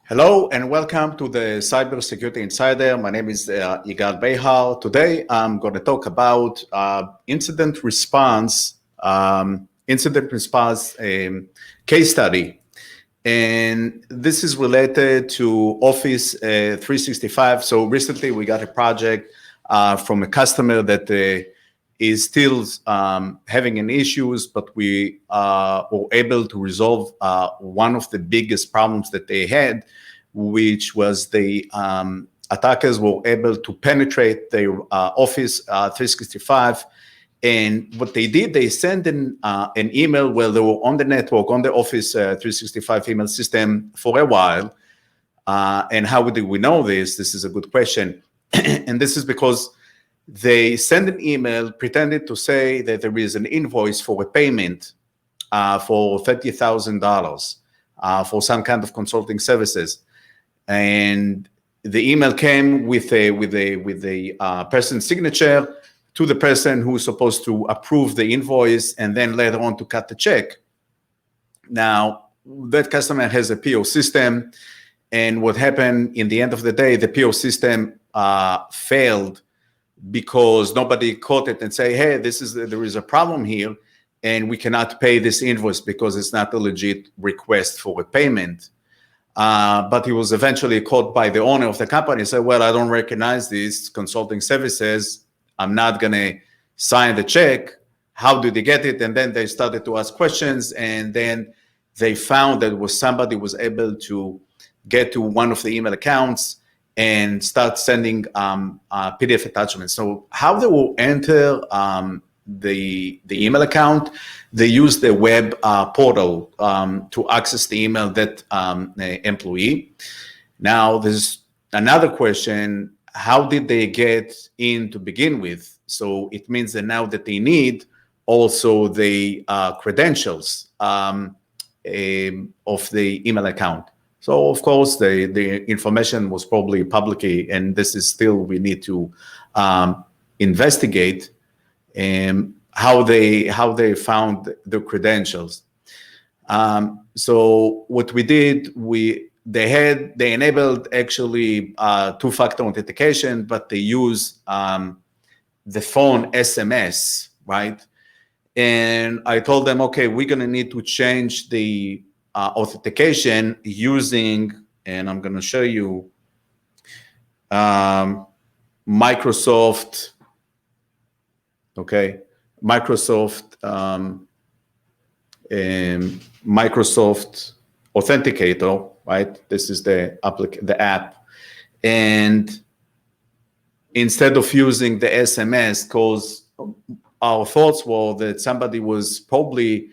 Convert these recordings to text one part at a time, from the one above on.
Hello and welcome to the Cybersecurity Insider. My name is Yigal Behar. Today I'm going to talk about incident response case study, and this is related to Office 365. So recently we got a project from a customer that is still having an issues, but we were able to resolve one of the biggest problems that they had, which was the attackers were able to penetrate their Office 365. And what they did, they sent an email where they were on the network, on the Office 365 email system for a while. And how did we know this? This is a good question. And this is because they send an email pretended to say that there is an invoice for a payment for $30,000 for some kind of consulting services, and the email came with a person's signature to the person who is supposed to approve the invoice and then later on to cut the check. Now that customer has a PO system, and what happened in the end of the day, the PO system failed because nobody caught it and say, hey, there is a problem here and we cannot pay this invoice because it's not a legit request for a payment. But he was eventually caught by the owner of the company and said, well, I don't recognize these consulting services. I'm not going to sign the check. How did they get it? And then they started to ask questions, and then they found that somebody was able to get to one of the email accounts and start sending PDF attachments. So how they will enter the email account, they use the web portal to access the email that employee. Now there's another question: how did they get in to begin with? So it means that now that they need also the credentials of the email account. So of course the information was probably publicly, and this is still, we need to investigate how they found the credentials. So what we did, they enabled actually two-factor authentication, but they use the phone SMS, right? And I told them, okay, we're gonna need to change the authentication using, and I'm going to show you Microsoft, okay, Microsoft Authenticator, right? This is the app, and instead of using the SMS, because our thoughts were that somebody was probably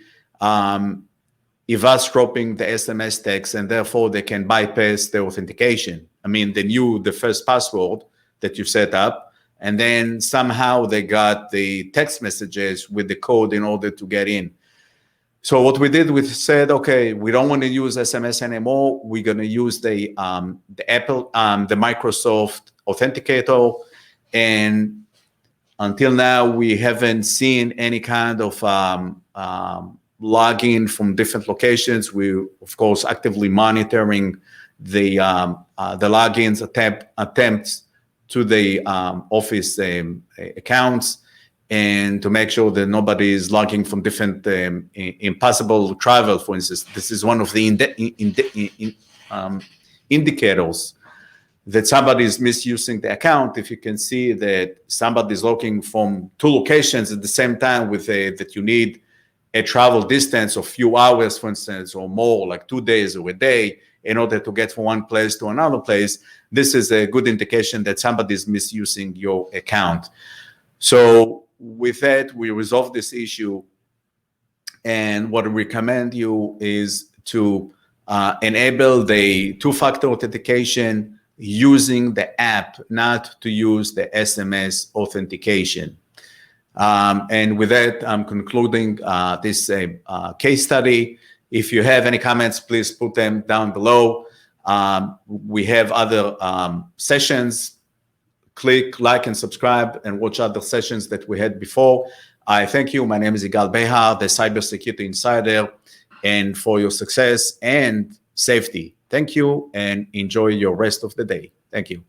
eavesdropping the SMS text, and therefore they can bypass the authentication. I mean, they knew the first password that you set up, and then somehow they got the text messages with the code in order to get in. So what we did, we said, okay, we don't want to use SMS anymore. We're going to use the Microsoft Authenticator, and until now we haven't seen any kind of login from different locations. We, of course, actively monitoring the logins attempts to the Office accounts, and to make sure that nobody is logging from different impossible travel. For instance, this is one of the indicators that somebody is misusing the account. If you can see that somebody is logging from two locations at the same time with that you need a travel distance of few hours, for instance, or more, like 2 days or a day, in order to get from one place to another place, this is a good indication that somebody is misusing your account. So with that, we resolve this issue. And what I recommend you is to enable the two-factor authentication using the app, not to use the SMS authentication. And with that, I'm concluding this case study. If you have any comments, please put them down below. We have other sessions. Click like and subscribe and watch other sessions that we had before. I thank you. My name is Yigal Behar, the Cybersecurity Insider, and for your success and safety. Thank you and enjoy your rest of the day. Thank you.